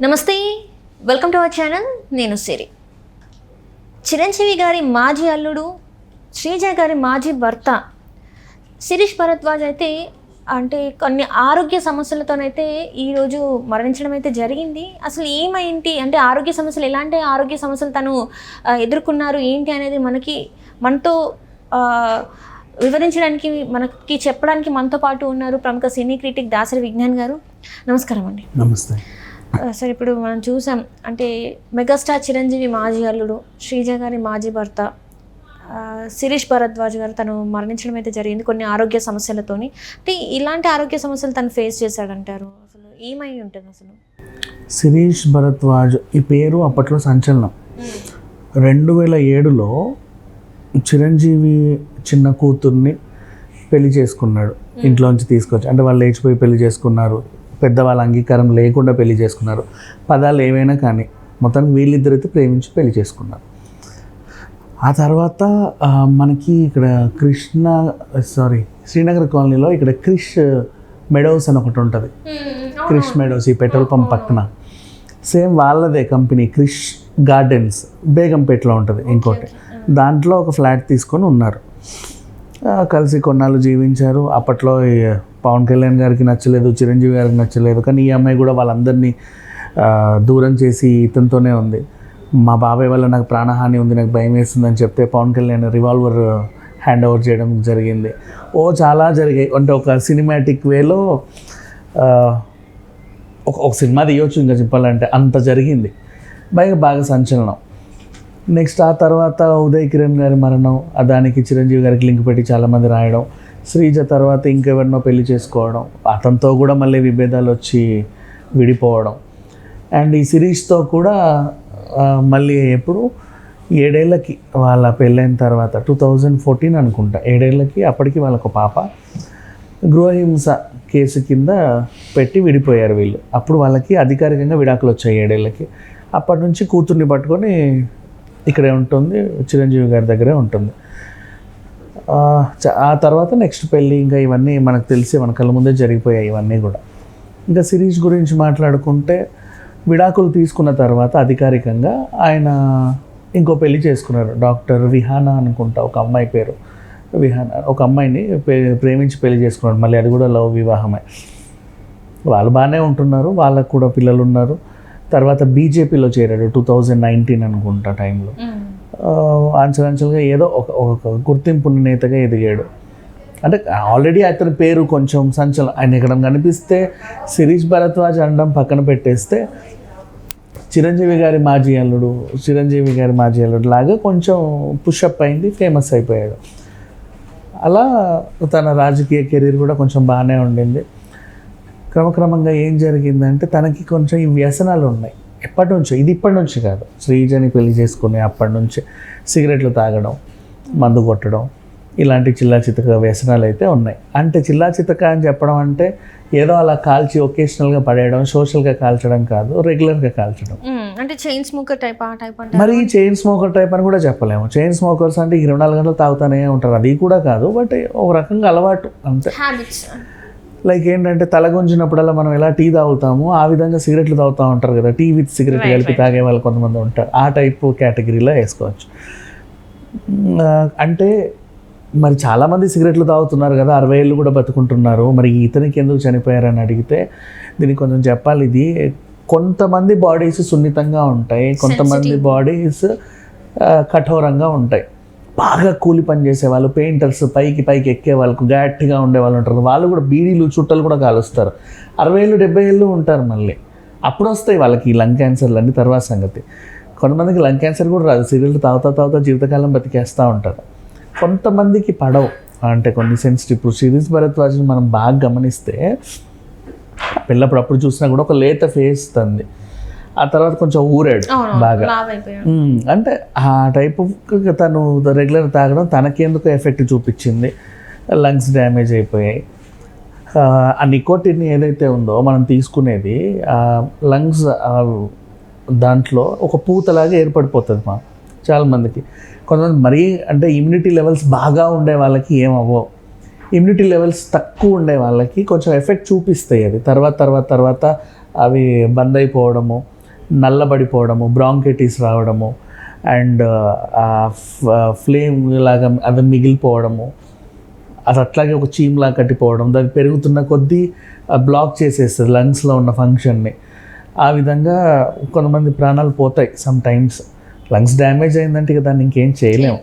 నమస్తే, welcome to our channel. నేను సిరి. చిరంజీవి గారి మాజీ అల్లుడు, శ్రీజ గారి మాజీ భర్త శిరీష్ భరద్వాజ్ అయితే కొన్ని ఆరోగ్య సమస్యలతోనైతే ఈరోజు మరణించడం అయితే జరిగింది. అసలు ఏమైంది అంటే ఆరోగ్య సమస్యలు, ఎలాంటి ఆరోగ్య సమస్యలు తను ఎదుర్కొన్నారు ఏంటి అనేది మనతో వివరించడానికి, మనకి చెప్పడానికి మనతో పాటు ఉన్నారు ప్రముఖ సినీ క్రిటిక్ దాసరి విజ్ఞాన్ గారు. నమస్కారం అండి. నమస్తే సార్. ఇప్పుడు మనం చూసాం మెగాస్టార్ చిరంజీవి మాజీ అల్లుడు, శ్రీజ గారి మాజీ భర్త శిరీష్ భరద్వాజ్ గారు తను మరణించడం అయితే జరిగింది కొన్ని ఆరోగ్య సమస్యలతోని. ఇలాంటి ఆరోగ్య సమస్యలు తను ఫేస్ చేశాడంటారు. అసలు ఏమై ఉంటుంది అసలు? శిరీష్ భరద్వాజ్ ఈ పేరు అప్పట్లో సంచలనం. 2007లో చిరంజీవి చిన్న కూతుర్ని పెళ్లి చేసుకున్నాడు. ఇంట్లోంచి తీసుకొచ్చి, అంటే వాళ్ళు లేచిపోయి పెళ్లి చేసుకున్నారు, పెద్దవాళ్ళ అంగీకారం లేకుండా పెళ్లి చేసుకున్నారు. పదాలు ఏవైనా కానీ మొత్తానికి వీళ్ళిద్దరైతే ప్రేమించి పెళ్లి చేసుకున్నారు. ఆ తర్వాత మనకి ఇక్కడ శ్రీనగర్ కాలనీలో ఇక్కడ క్రిష్ మెడోస్ అని ఒకటి ఉంటుంది. క్రిష్ మెడోస్ ఈ పెట్రోల్ పంప్ పక్కన సేమ్ వాళ్ళదే కంపెనీ క్రిష్ గార్డెన్స్ బేగంపేటలో ఉంటుంది ఇంకోటి. దాంట్లో ఒక ఫ్లాట్ తీసుకొని ఉన్నారు. కలిసి కొన్నాళ్ళు జీవించారు. అప్పట్లో పవన్ కళ్యాణ్ గారికి నచ్చలేదు, చిరంజీవి గారికి నచ్చలేదు. కానీ ఈ అమ్మాయి కూడా వాళ్ళందరినీ దూరం చేసి ఇతనితోనే ఉంది. మా బాబాయ్ వల్ల నాకు ప్రాణహాని ఉంది, నాకు భయం వేస్తుందని చెప్తే Pawan Kalyan revolver hand over చేయడం జరిగింది. చాలా జరిగాయి. అంటే ఒక సినిమాటిక్ వేలో ఒక సినిమా తీయవచ్చు ఇంకా చెప్పాలంటే, అంత జరిగింది. బాగా సంచలనం. నెక్స్ట్ ఆ తర్వాత ఉదయ్ కిరణ్ గారి మరణం, దానికి చిరంజీవి గారికి లింక్ పెట్టి చాలామంది రాయడం. శ్రీజ తర్వాత ఇంకెవరినో పెళ్లి చేసుకోవడం, అతనితో కూడా మళ్ళీ విభేదాలు వచ్చి విడిపోవడం. అండ్ ఈ సిరీస్తో కూడా మళ్ళీ ఎప్పుడు 7 ఏళ్ళకి వాళ్ళ పెళ్ళైన తర్వాత 2014 అనుకుంటా, 7 ఏళ్ళకి అప్పటికి వాళ్ళకు పాప గృహహింస కేసు కింద పెట్టి విడిపోయారు వీళ్ళు. అప్పుడు వాళ్ళకి అధికారికంగా విడాకులు వచ్చాయి 7 ఏళ్ళకి. అప్పటి నుంచి కూతుర్ని పట్టుకొని ఇక్కడే ఉంటుంది, చిరంజీవి గారి దగ్గరే ఉంటుంది. ఆ తర్వాత నెక్స్ట్ పెళ్ళి, ఇంకా ఇవన్నీ మనకు తెలిసి మన కళ్ళ ముందే జరిగిపోయాయి ఇవన్నీ కూడా. ఇంకా సిరీస్ గురించి మాట్లాడుకుంటే, విడాకులు తీసుకున్న తర్వాత అధికారికంగా ఆయన ఇంకో పెళ్లి చేసుకున్నారు. డాక్టర్ విహానా అనుకుంటా ఒక అమ్మాయి పేరు, విహానా. ఒక అమ్మాయిని ప్రేమించి పెళ్లి చేసుకున్నాడు. మళ్ళీ అది కూడా లవ్ వివాహమే. వాళ్ళు బాగానే ఉంటున్నారు, వాళ్ళకు కూడా పిల్లలు ఉన్నారు. తర్వాత బీజేపీలో చేరాడు 2019 అనుకుంటా టైంలో. అంచెలంచెలుగా ఏదో ఒక గుర్తింపున్న నేతగా ఎదిగాడు. అంటే ఆల్రెడీ అతని పేరు కొంచెం సంచలనం. ఆయన ఇక్కడ కనిపిస్తే శిరీష్ భరద్వాజ్ అనడం పక్కన పెట్టేస్తే చిరంజీవి గారి మాజీ అల్లుడు లాగా కొంచెం పుషప్ అయింది, ఫేమస్ అయిపోయాడు. అలా తన రాజకీయ కెరీర్ కూడా కొంచెం బాగానే ఉండింది. క్రమక్రమంగా ఏం జరిగిందంటే, తనకి కొంచెం ఈ వ్యసనాలు ఉన్నాయి ఎప్పటి నుంచో. ఇది ఇప్పటి నుంచి కాదు, శ్రీజని పెళ్లి చేసుకుని అప్పటి నుంచి సిగరెట్లు తాగడం, మందు కొట్టడం, ఇలాంటి చిల్లాచితక వ్యసనాలు అయితే ఉన్నాయి. అంటే చిల్లాచితక అని చెప్పడం అంటే ఏదో అలా కాల్చి ఒకేషనల్గా పడేయడం, సోషల్గా కాల్చడం కాదు, రెగ్యులర్గా కాల్చడం. అంటే చైన్ స్మోకర్ టైప్ మరి చైన్ స్మోకర్ టైప్ అని కూడా చెప్పలేము. చైన్ స్మోకర్స్ అంటే 24 గంటలు తాగుతానే ఉంటారు, అది కూడా కాదు. బట్ ఒక రకంగా అలవాటు అంతే. లైక్ ఏంటంటే, తలగుంజినప్పుడల్లా మనం ఎలా టీ తాగుతామో ఆ విధంగా సిగరెట్లు తాగుతూ ఉంటారు కదా, టీ విత్ సిగరెట్ కలిపి తాగే వాళ్ళు కొంతమంది ఉంటారు. ఆ టైపు కేటగిరీలో వేసుకోవచ్చు. అంటే మరి చాలామంది సిగరెట్లు తాగుతున్నారు కదా, 60 ఏళ్ళు కూడా బతుకుంటున్నారు. మరి ఇతనికి ఎందుకు చనిపోయారని అడిగితే దీనికి కొంచెం చెప్పాలి. ఇది కొంతమంది బాడీస్ సున్నితంగా ఉంటాయి, కొంతమంది బాడీస్ కఠోరంగా ఉంటాయి. బాగా కూలి పని చేసేవాళ్ళు, పెయింటర్స్, పైకి ఎక్కే వాళ్ళకు గట్టిగా ఉండేవాళ్ళు ఉంటారు. వాళ్ళు కూడా బీడీలు చుట్టలు కూడా కాలుస్తారు. 60 ఏళ్ళు 70 ఏళ్ళు ఉంటారు. మళ్ళీ అప్పుడు వస్తాయి వాళ్ళకి ఈ లంగ్ క్యాన్సర్లు అన్నీ తర్వాత సంగతి. కొంతమందికి లంగ్ క్యాన్సర్ కూడా రాదు, సిగరెట్లు తాగుతా జీవితకాలం బతికేస్తూ ఉంటారు. కొంతమందికి పడవు, అంటే కొన్ని సెన్సిటివ్. ఇప్పుడు శిరీష్ భరద్వాజ్ని మనం బాగా గమనిస్తే, పిల్లప్పుడు చూసినా కూడా ఒక లేత ఫేస్ తంది. ఆ తర్వాత కొంచెం ఊరాడు బాగా. అంటే ఆ టైపు తను రెగ్యులర్ తాగడం తనకెందుకు ఎఫెక్ట్ చూపించింది, లంగ్స్ డ్యామేజ్ అయిపోయాయి. ఆ నికోటిన్ ఏదైతే ఉందో మనం తీసుకునేది, లంగ్స్ దాంట్లో ఒక పూతలాగా ఏర్పడిపోతుంది చాలామందికి. కొంతమంది మరీ అంటే ఇమ్యూనిటీ లెవెల్స్ బాగా ఉండే వాళ్ళకి ఏమవ్వవు, ఇమ్యూనిటీ లెవెల్స్ తక్కువ ఉండే వాళ్ళకి కొంచెం ఎఫెక్ట్ చూపిస్తాయి. అది తర్వాత అవి బంద్ అయిపోవడము, నల్లబడిపోవడము, బ్రాంకైటిస్ రావడము, అండ్ ఫ్లేమ్ లాగా అది మిగిలిపోవడము, అది అట్లాగే ఒక చీమ్లా కట్టిపోవడం, దాన్ని పెరుగుతున్న కొద్దీ బ్లాక్ చేసేస్తుంది లంగ్స్లో ఉన్న ఫంక్షన్ని. ఆ విధంగా కొంతమంది ప్రాణాలు పోతాయి సమ్ టైమ్స్. లంగ్స్ డ్యామేజ్ అయిందంటే ఇక దాన్ని ఇంకేం చేయలేము.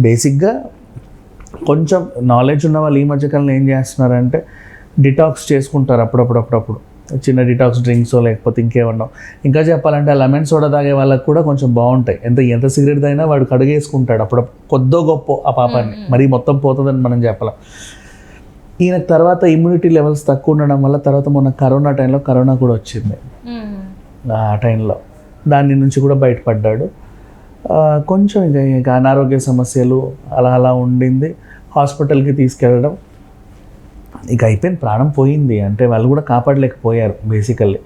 బేసిక్గా కొంచెం నాలెడ్జ్ ఉన్న వాళ్ళు ఈ మధ్యకాలంలో ఏం చేస్తున్నారంటే డిటాక్స్ చేసుకుంటారు అప్పుడప్పుడు చిన్న డిటాక్స్ డ్రింక్స్ లేకపోతే ఇంకేమన్నా. ఇంకా చెప్పాలంటే ఆ లెమన్ సోడా తాగే వాళ్ళకి కూడా కొంచెం బాగుంటాయి. ఎంత సిగరెట్ తాగినా వాడు కడుగేసుకుంటాడు అప్పుడు కొద్దో గొప్ప ఆ పాపాన్ని, మరీ మొత్తం పోతుందని మనం చెప్పలేం. ఈయనకు తర్వాత ఇమ్యూనిటీ లెవెల్స్ తక్కువ ఉండడం వల్ల తర్వాత మొన్న కరోనా కూడా వచ్చింది. ఆ టైంలో దాని నుంచి కూడా బయటపడ్డాడు. కొంచెం ఇంకా అనారోగ్య సమస్యలు అలా ఉండింది. హాస్పిటల్కి తీసుకెళ్ళడం, ఇక అయిపోయింది, ప్రాణం పోయింది. అంటే వాళ్ళు కూడా కాపాడలేకపోయారు బేసికల్లీ.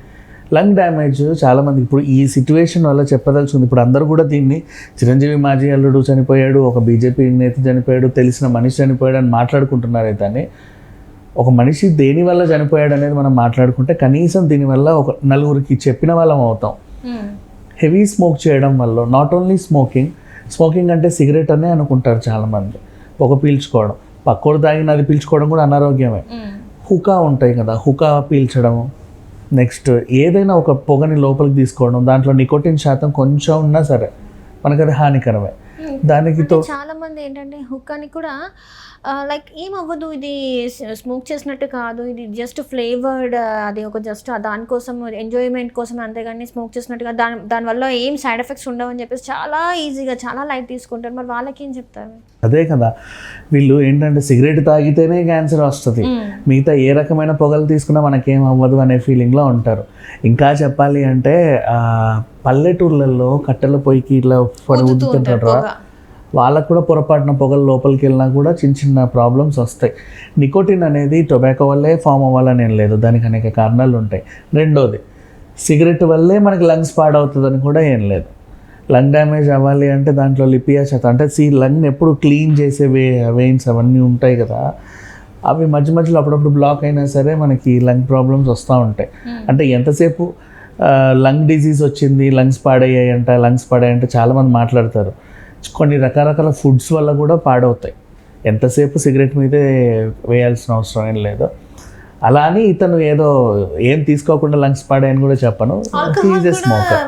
లంగ్ డ్యామేజ్ చాలామంది ఇప్పుడు ఈ సిచ్యువేషన్ వల్ల చెప్పదలుచుకుంది. ఇప్పుడు అందరూ కూడా దీన్ని చిరంజీవి మాజీ అల్లుడు చనిపోయాడు, ఒక బీజేపీ నేత చనిపోయాడు, తెలిసిన మనిషి చనిపోయాడు అని మాట్లాడుకుంటున్నారే కానీ ఒక మనిషి దేని వల్ల చనిపోయాడు అనేది మనం మాట్లాడుకుంటే కనీసం దీనివల్ల ఒక నలుగురికి చెప్పిన వాళ్ళం అవుతాం. హెవీ స్మోక్ చేయడం వల్ల, నాట్ ఓన్లీ స్మోకింగ్ అంటే సిగరెట్ అనే అనుకుంటారు చాలామంది, పొగ పీల్చుకోవడం, పక్కోడు తాగినది పీల్చుకోవడం కూడా అనారోగ్యమే. హుకా ఉంటాయి కదా, హుకా పీల్చడము, నెక్స్ట్ ఏదైనా ఒక పొగని లోపలికి తీసుకోవడం, దాంట్లో నికోటిన్ శాతం కొంచెం ఉన్నా సరే మనకు అది హానికరమే. దానికి చాలా మంది ఏంటంటే హుక్కాని కూడా లైక్ ఏమవ్వదు, ఇది స్మోక్ చేసినట్టు కాదు, ఇది జస్ట్ ఫ్లేవర్డ్, అది ఒక జస్ట్ దానికోసం ఎంజాయ్మెంట్ కోసం, అంతేగాని స్మోక్ చేసినట్టుగా దానివల్ల ఏం సైడ్ ఎఫెక్ట్స్ ఉండవు అని చెప్పేసి చాలా ఈజీగా చాలా లైట్ తీసుకుంటారు. మరి వాళ్ళకి ఏం చెప్తారు? అదే కదా, వీళ్ళు ఏంటంటే సిగరెట్ తాగితేనే క్యాన్సర్ వస్తుంది, మిగతా ఏ రకమైన పొగలు తీసుకున్నా మనకేం అవ్వదు అనే ఫీలింగ్లో ఉంటారు. ఇంకా చెప్పాలి అంటే పల్లెటూర్లలో కట్టెల పొయ్యికి ఇట్లా ఊదుతుంటారు, వాళ్ళకు కూడా పొరపాటున పొగలు లోపలికి వెళ్ళినా కూడా చిన్న ప్రాబ్లమ్స్ వస్తాయి. నికోటిన్ అనేది టొబాకో వల్లే ఫామ్ అవ్వాలని ఏం లేదు, దానికి అనేక కారణాలు ఉంటాయి. రెండోది సిగరెట్ వల్లే మనకి లంగ్స్ పాడవుతుందని కూడా ఏం లేదు. లంగ్ డ్యామేజ్ అవ్వాలి అంటే దాంట్లో లిపియా శాతం అంటే లంగ్ని ఎప్పుడు క్లీన్ చేసే వెయిన్స్ అవన్నీ ఉంటాయి కదా, అవి మధ్యలో అప్పుడప్పుడు బ్లాక్ అయినా సరే మనకి లంగ్ ప్రాబ్లమ్స్ వస్తూ ఉంటాయి. అంటే ఎంతసేపు లంగ్ డిజీజ్ వచ్చింది, లంగ్స్ పాడాయంటే చాలామంది మాట్లాడతారు. కొన్ని రకరకాల ఫుడ్స్ వల్ల కూడా పాడవుతాయి. ఎంతసేపు సిగరెట్ మీదే వేయాల్సిన అవసరం ఏం లేదు. అలా అని ఇతను ఏదో ఏం తీసుకోకుండా లంగ్స్ పాడాయని కూడా చెప్పను. హీజ్ ఎ స్మోకర్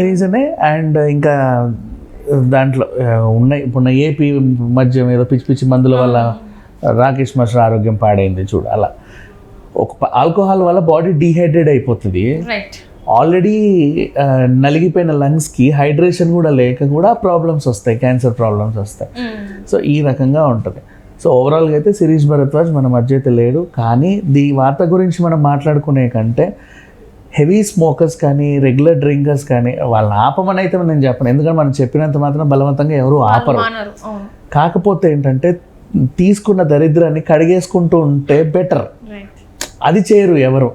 రీజనే. అండ్ ఇంకా దాంట్లో ఉన్నాయి ఇప్పుడు ఏపీ మధ్య ఏదో పిచ్చి మందుల వల్ల రాకేష్ మాస్టర్ ఆరోగ్యం పాడైంది చూడు. అలా ఒక ఆల్కహాల్ వల్ల బాడీ డీహైడ్రేట్ అయిపోతుంది. ఆల్రెడీ నలిగిపోయిన లంగ్స్కి హైడ్రేషన్ కూడా లేక కూడా ప్రాబ్లమ్స్ వస్తాయి, క్యాన్సర్ ప్రాబ్లమ్స్ వస్తాయి. సో ఈ రకంగా ఉంటుంది. సో ఓవరాల్గా అయితే శిరీష్ భరద్వాజ్ మన మధ్య అయితే లేడు. కానీ వార్త గురించి మనం మాట్లాడుకునే కంటే హెవీ స్మోకర్స్ కానీ రెగ్యులర్ డ్రింకర్స్ కానీ వాళ్ళని ఆపమని అయితే నేను చెప్పను, ఎందుకంటే మనం చెప్పినంత మాత్రం బలవంతంగా ఎవరు ఆపరు. కాకపోతే ఏంటంటే తీసుకున్న దరిద్రాన్ని కడిగేసుకుంటూ ఉంటే బెటర్. అది చేయరు ఎవరు,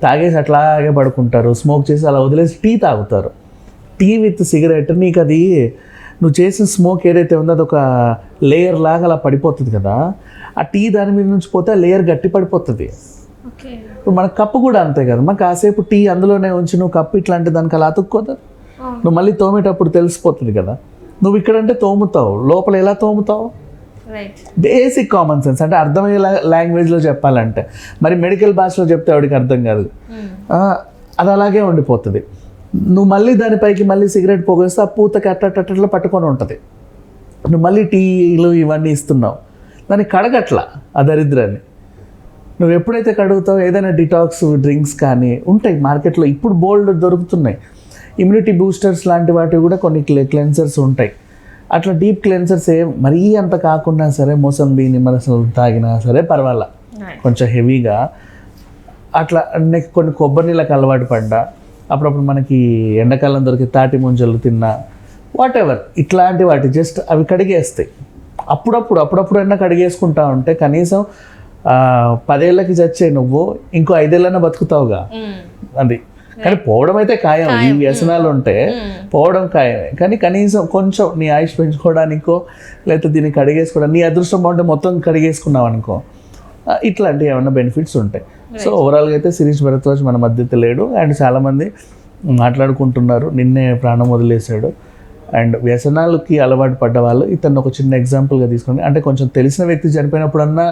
తాగేసి అట్లాగే పడుకుంటారు, స్మోక్ చేసి అలా వదిలేసి టీ తాగుతారు. టీ విత్ సిగరెట్, నీకు అది నువ్వు చేసిన స్మోక్ ఏదైతే ఉందో అది ఒక లేయర్ లాగా అలా పడిపోతుంది కదా, ఆ టీ దాని మీద నుంచి పోతే ఆ లేయర్ గట్టి పడిపోతుంది. ఇప్పుడు మన కప్పు కూడా అంతే కదా, మన కాసేపు టీ అందులోనే ఉంచి నువ్వు కప్పు ఇట్లా అంటే దానికి అలా అతుక్కోదు, నువ్వు మళ్ళీ తోమేటప్పుడు తెలిసిపోతుంది కదా. నువ్వు ఇక్కడంటే తోముతావు, లోపల ఎలా తోముతావు? బేసిక్ కామన్ సెన్స్, అంటే అర్థమయ్యే లాంగ్వేజ్లో చెప్పాలంటే. మరి మెడికల్ భాషలో చెప్తే వాడికి అర్థం కాదు, అది అలాగే ఉండిపోతుంది. నువ్వు మళ్ళీ దానిపైకి మళ్ళీ సిగరెట్ పొగేస్తే ఆ పూతకి అట్లా పట్టుకొని ఉంటుంది. నువ్వు మళ్ళీ టీలు ఇవన్నీ ఇస్తున్నావు, దాన్ని కడగట్లా ఆ దరిద్రాన్ని. నువ్వు ఎప్పుడైతే కడుగుతావు, ఏదైనా డిటాక్స్ డ్రింక్స్ కానీ ఉంటాయి మార్కెట్లో, ఇప్పుడు బోల్డ్ దొరుకుతున్నాయి. ఇమ్యూనిటీ బూస్టర్స్ లాంటి వాటివి కూడా కొన్ని క్లెన్సర్స్ ఉంటాయి. అట్లా డీప్ క్లెన్సర్స్ మరీ అంత కాకుండా సరే, మోసంబి నిమ్మరసం తాగినా సరే పర్వాలా, కొంచెం హెవీగా అట్లా. నెక్స్ట్ కొన్ని కొబ్బరి నీళ్ళకి అలవాటు పడ్డా, అప్పుడప్పుడు మనకి ఎండాకాలం దొరికి తాటి ముంజలు తిన్నా, వాట్ ఎవర్ ఇట్లాంటి వాటి జస్ట్ అవి కడిగేస్తాయి. అప్పుడప్పుడు అయినా కడిగేసుకుంటా ఉంటే కనీసం 10 ఏళ్ళకి చచ్చే నువ్వు ఇంకో 5 ఏళ్ళైనా బతుకుతావుగా. అది కానీ పోవడం అయితే ఖాయం. ఈ వ్యసనాలు ఉంటే పోవడం ఖాయమే. కానీ కనీసం కొంచెం నీ ఆయుష్ పెంచుకోవడానికో లేకపోతే దీన్ని కడిగేసుకోవడానికి నీ అదృష్టం బాగుంటే మొత్తం కడిగేసుకున్నావు అనుకో, ఇట్లాంటి ఏమైనా బెనిఫిట్స్ ఉంటాయి. సో ఓవరాల్గా అయితే శిరీష్ భరద్వాజ్ మన మధ్యతో లేడు. అండ్ చాలామంది మాట్లాడుకుంటున్నారు నిన్నే ప్రాణం వదిలేశాడు. అండ్ వ్యసనాలకి అలవాటు పడ్డ వాళ్ళు ఇతను ఒక చిన్న ఎగ్జాంపుల్గా తీసుకుని, అంటే కొంచెం తెలిసిన వ్యక్తి చనిపోయినప్పుడన్నా